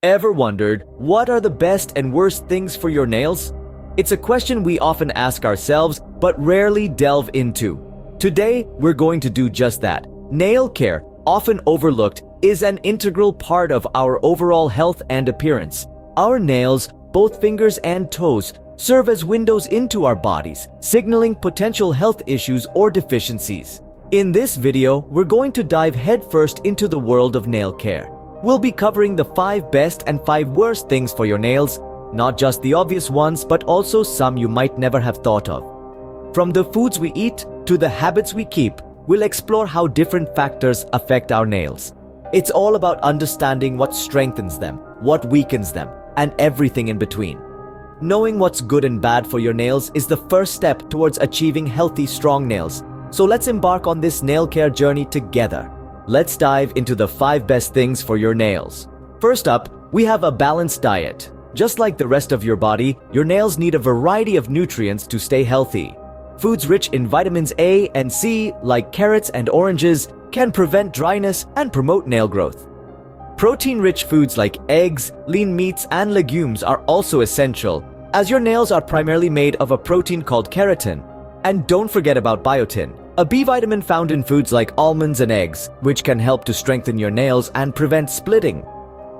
Ever wondered what are the best and worst things for your nails? It's a question we often ask ourselves but rarely delve into. Today, we're going to do just that. Nail care, often overlooked, is an integral part of our overall health and appearance. Our nails, both fingers and toes, serve as windows into our bodies, signaling potential health issues or deficiencies. In this video, we're going to dive headfirst into the world of nail care. We'll be covering the 5 best and 5 worst things for your nails, not just the obvious ones, but also some you might never have thought of. From the foods we eat to the habits we keep, we'll explore how different factors affect our nails. It's all about understanding what strengthens them, what weakens them, and everything in between. Knowing what's good and bad for your nails is the first step towards achieving healthy, strong nails. So let's embark on this nail care journey together. Let's dive into the 5 best things for your nails. First up, we have a balanced diet. Just like the rest of your body, your nails need a variety of nutrients to stay healthy. Foods rich in vitamins A and C, like carrots and oranges, can prevent dryness and promote nail growth. Protein-rich foods like eggs, lean meats, and legumes are also essential, as your nails are primarily made of a protein called keratin. And don't forget about biotin, a B vitamin found in foods like almonds and eggs, which can help to strengthen your nails and prevent splitting.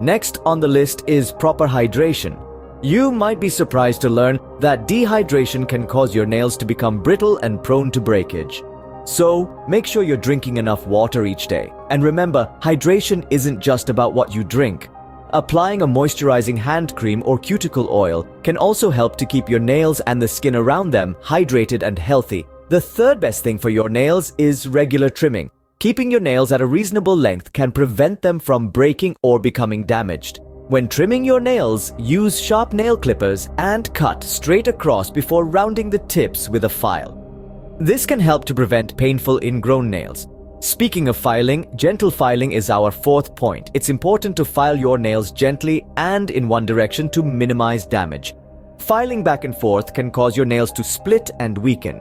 Next on the list is proper hydration. You might be surprised to learn that dehydration can cause your nails to become brittle and prone to breakage. So, make sure you're drinking enough water each day. And remember, hydration isn't just about what you drink. Applying a moisturizing hand cream or cuticle oil can also help to keep your nails and the skin around them hydrated and healthy. The third best thing for your nails is regular trimming. Keeping your nails at a reasonable length can prevent them from breaking or becoming damaged. When trimming your nails, use sharp nail clippers and cut straight across before rounding the tips with a file. This can help to prevent painful ingrown nails. Speaking of filing, gentle filing is our 4th point. It's important to file your nails gently and in one direction to minimize damage. Filing back and forth can cause your nails to split and weaken.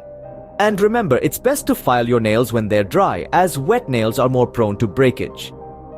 And remember, it's best to file your nails when they're dry, as wet nails are more prone to breakage.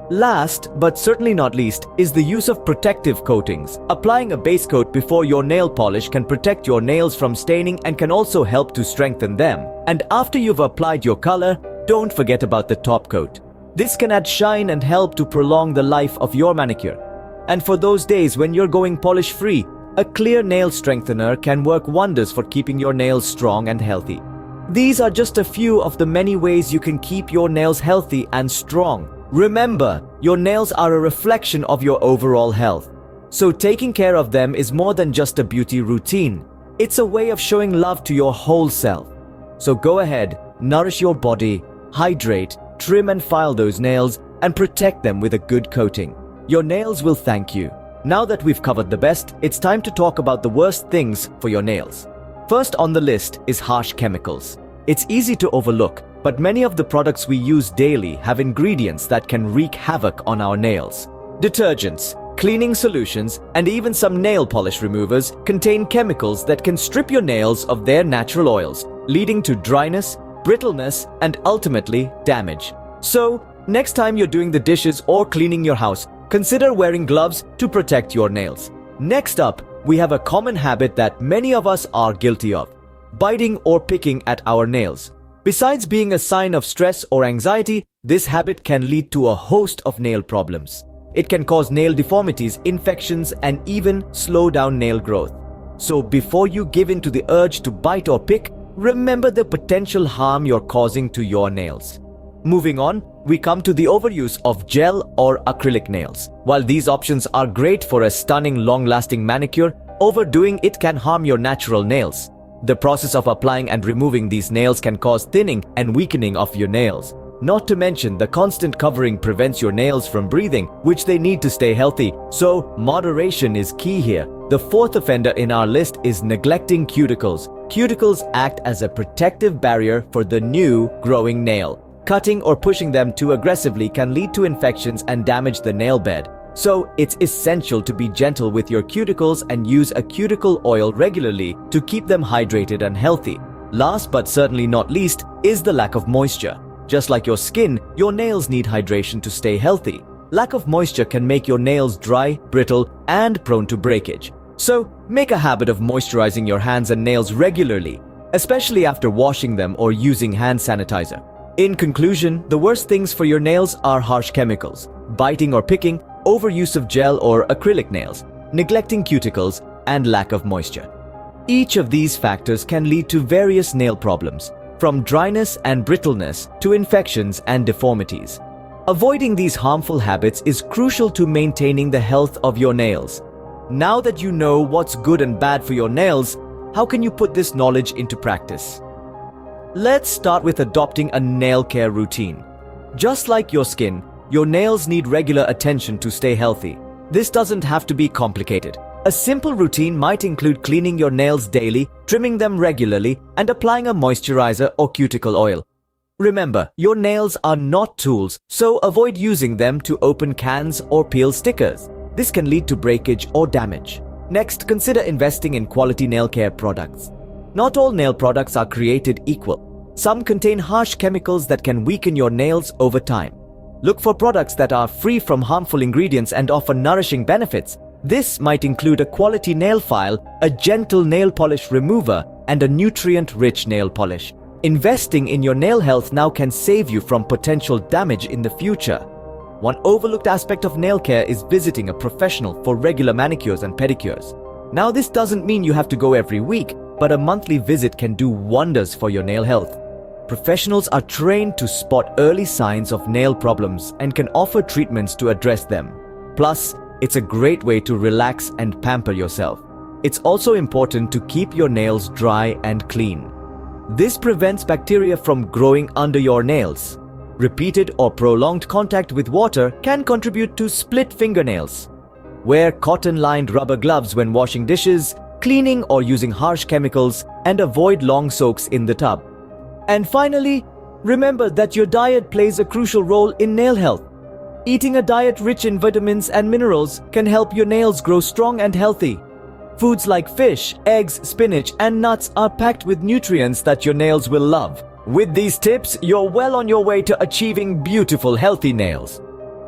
Last, but certainly not least, is the use of protective coatings. Applying a base coat before your nail polish can protect your nails from staining and can also help to strengthen them. And after you've applied your color, don't forget about the top coat. This can add shine and help to prolong the life of your manicure. And for those days when you're going polish-free, a clear nail strengthener can work wonders for keeping your nails strong and healthy. These are just a few of the many ways you can keep your nails healthy and strong. Remember, your nails are a reflection of your overall health. So taking care of them is more than just a beauty routine. It's a way of showing love to your whole self. So go ahead, nourish your body, hydrate, trim and file those nails, and protect them with a good coating. Your nails will thank you. Now that we've covered the best, it's time to talk about the worst things for your nails. First on the list is harsh chemicals. It's easy to overlook, but many of the products we use daily have ingredients that can wreak havoc on our nails. Detergents, cleaning solutions, and even some nail polish removers contain chemicals that can strip your nails of their natural oils, leading to dryness, brittleness, and ultimately damage. So, next time you're doing the dishes or cleaning your house, consider wearing gloves to protect your nails. Next up, we have a common habit that many of us are guilty of: biting or picking at our nails. Besides being a sign of stress or anxiety, this habit can lead to a host of nail problems. It can cause nail deformities, infections, and even slow down nail growth. So before you give in to the urge to bite or pick, remember the potential harm you're causing to your nails. Moving on, we come to the overuse of gel or acrylic nails. While these options are great for a stunning, long-lasting manicure, overdoing it can harm your natural nails. The process of applying and removing these nails can cause thinning and weakening of your nails. Not to mention, the constant covering prevents your nails from breathing, which they need to stay healthy. So, moderation is key here. The 4th offender in our list is neglecting cuticles. Cuticles act as a protective barrier for the new growing nail. Cutting or pushing them too aggressively can lead to infections and damage the nail bed. So, it's essential to be gentle with your cuticles and use a cuticle oil regularly to keep them hydrated and healthy. Last but certainly not least is the lack of moisture. Just like your skin, your nails need hydration to stay healthy. Lack of moisture can make your nails dry, brittle, and prone to breakage. So, make a habit of moisturizing your hands and nails regularly, especially after washing them or using hand sanitizer. In conclusion, the worst things for your nails are harsh chemicals, biting or picking, overuse of gel or acrylic nails, neglecting cuticles, and lack of moisture. Each of these factors can lead to various nail problems, from dryness and brittleness to infections and deformities. Avoiding these harmful habits is crucial to maintaining the health of your nails. Now that you know what's good and bad for your nails, how can you put this knowledge into practice? Let's start with adopting a nail care routine. Just like your skin, your nails need regular attention to stay healthy. This doesn't have to be complicated. A simple routine might include cleaning your nails daily, trimming them regularly, and applying a moisturizer or cuticle oil. Remember, your nails are not tools, so avoid using them to open cans or peel stickers. This can lead to breakage or damage. Next, consider investing in quality nail care products. Not all nail products are created equal. Some contain harsh chemicals that can weaken your nails over time. Look for products that are free from harmful ingredients and offer nourishing benefits. This might include a quality nail file, a gentle nail polish remover, and a nutrient-rich nail polish. Investing in your nail health now can save you from potential damage in the future. One overlooked aspect of nail care is visiting a professional for regular manicures and pedicures. Now, this doesn't mean you have to go every week, but a monthly visit can do wonders for your nail health. Professionals are trained to spot early signs of nail problems and can offer treatments to address them. Plus, it's a great way to relax and pamper yourself. It's also important to keep your nails dry and clean. This prevents bacteria from growing under your nails. Repeated or prolonged contact with water can contribute to split fingernails. Wear cotton-lined rubber gloves when washing dishes, cleaning or using harsh chemicals, and avoid long soaks in the tub. And finally, remember that your diet plays a crucial role in nail health. Eating a diet rich in vitamins and minerals can help your nails grow strong and healthy. Foods like fish, eggs, spinach, and nuts are packed with nutrients that your nails will love. With these tips, you're well on your way to achieving beautiful, healthy nails.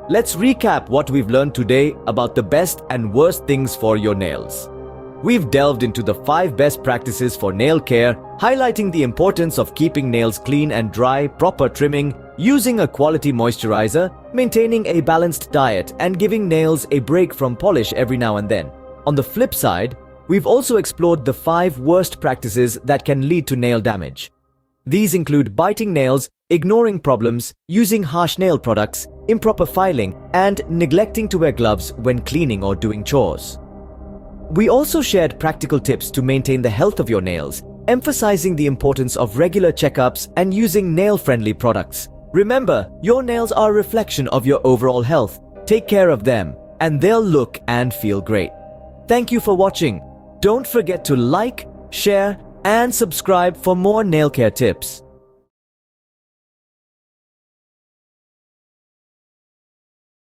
Let's recap what we've learned today about the best and worst things for your nails. We've delved into the 5 best practices for nail care, highlighting the importance of keeping nails clean and dry, proper trimming, using a quality moisturizer, maintaining a balanced diet, and giving nails a break from polish every now and then. On the flip side, we've also explored the 5 worst practices that can lead to nail damage. These include biting nails, ignoring problems, using harsh nail products, improper filing, and neglecting to wear gloves when cleaning or doing chores. We also shared practical tips to maintain the health of your nails, emphasizing the importance of regular checkups and using nail-friendly products. Remember, your nails are a reflection of your overall health. Take care of them, and they'll look and feel great. Thank you for watching. Don't forget to like, share, and subscribe for more nail care tips.